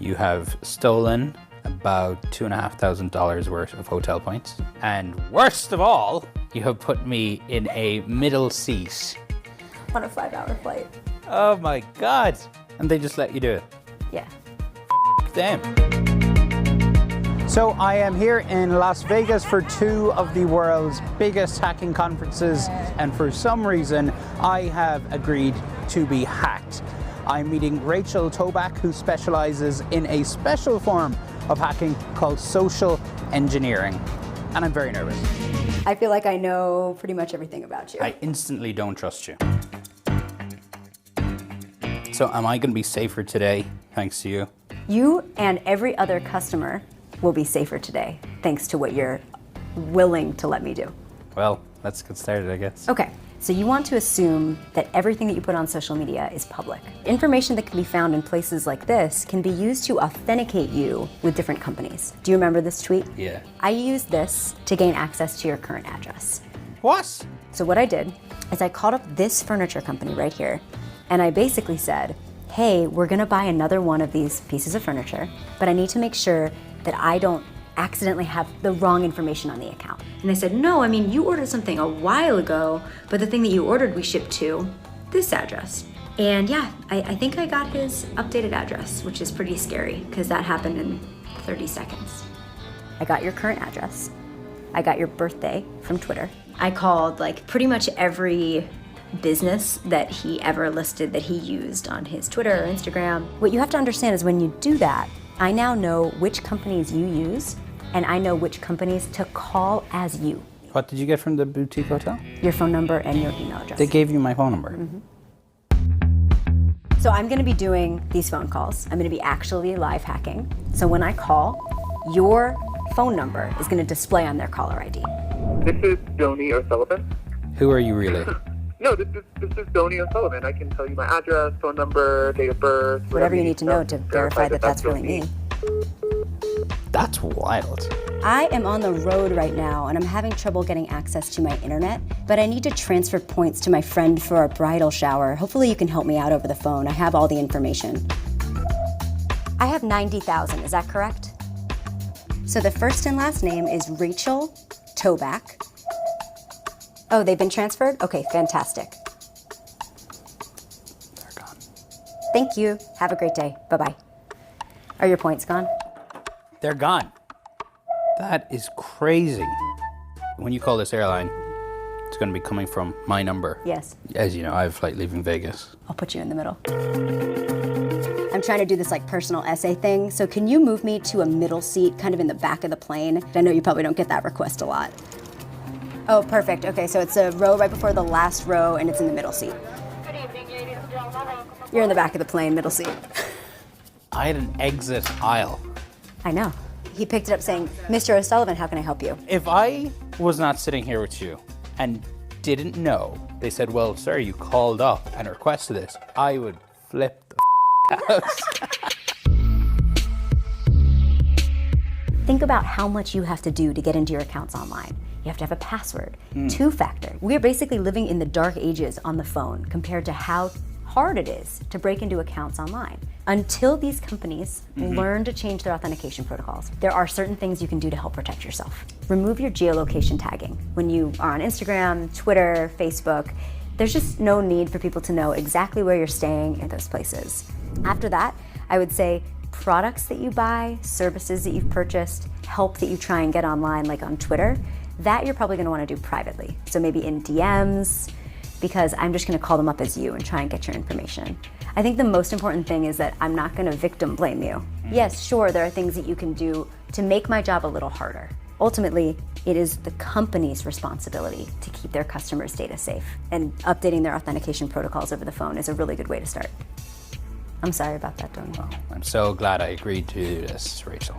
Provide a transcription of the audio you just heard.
You have stolen about $2,500 worth of hotel points. And worst of all, you have put me in a middle seat. On a 5-hour flight. Oh my God. And they just let you do it. Yeah. Them. So I am here in Las Vegas for two of the world's biggest hacking conferences, and for some reason I have agreed to be hacked. I'm meeting Rachel Toback, who specializes in a special form of hacking called social engineering. And I'm very nervous. I feel like I know pretty much everything about you. I instantly don't trust you. So am I going to be safer today thanks to you? You and every other customer will be safer today, thanks to what you're willing to let me do. Well, let's get started, I guess. Okay, so you want to assume that everything that you put on social media is public. Information that can be found in places like this can be used to authenticate you with different companies. Do you remember this tweet? Yeah. I used this to gain access to your current address. What? So what I did is I called up this furniture company right here, and I basically said, hey, we're gonna buy another one of these pieces of furniture, but I need to make sure that I don't accidentally have the wrong information on the account. And they said, no, I mean, you ordered something a while ago, but the thing that you ordered we shipped to this address. And yeah, I think I got his updated address, which is pretty scary because that happened in 30 seconds. I got your current address. I got your birthday from Twitter. I called like pretty much every business that he ever listed that he used on his Twitter or Instagram. What you have to understand is when you do that, I now know which companies you use, and I know which companies to call as you. What did you get from the boutique hotel? Your phone number and your email address. They gave you my phone number. So I'm gonna be doing these phone calls. I'm gonna be actually live hacking. So when I call, your phone number is gonna display on their caller ID. This is Donnie O'Sullivan. Who are you really? No, this is Donnie O'Sullivan. I can tell you my address, phone number, date of birth. Whatever you need to know to verify that that's really me. That's wild. I am on the road right now and I'm having trouble getting access to my internet, but I need to transfer points to my friend for our bridal shower. Hopefully you can help me out over the phone. I have all the information. I have 90,000, is that correct? So the first and last name is Rachel Toback. Oh, they've been transferred? Okay, fantastic. They're gone. Thank you. Have a great day. Bye-bye. Are your points gone? They're gone. That is crazy. When you call this airline, it's going to be coming from my number. Yes. As you know, I have a flight leaving Vegas. I'll put you in the middle. I'm trying to do this like personal essay thing, so can you move me to a middle seat, kind of in the back of the plane? I know you probably don't get that request a lot. Oh, perfect. Okay, so it's a row right before the last row, and it's in the middle seat. Good evening, ladies and gentlemen. You're in the back of the plane, middle seat. I had an exit aisle. I know. He picked it up saying, Mr. O'Sullivan, how can I help you? If I was not sitting here with you and didn't know, they said, well, sir, you called up and requested this, I would flip the house. Think about how much you have to do to get into your accounts online. You have to have a password, two-factor. We are basically living in the dark ages on the phone compared to how hard it is to break into accounts online. Until these companies learn to change their authentication protocols, there are certain things you can do to help protect yourself. Remove your geolocation tagging. When you are on Instagram, Twitter, Facebook, there's just no need for people to know exactly where you're staying at those places. After that, I would say products that you buy, services that you've purchased, help that you try and get online, like on Twitter, that you're probably gonna wanna do privately. So maybe in DMs, because I'm just gonna call them up as you and try and get your information. I think the most important thing is that I'm not gonna victim blame you. Yes, sure, there are things that you can do to make my job a little harder. Ultimately, it is the company's responsibility to keep their customers' data safe, and updating their authentication protocols over the phone is a really good way to start. I'm sorry about that, Donnie. I'm so glad I agreed to do this, Rachel.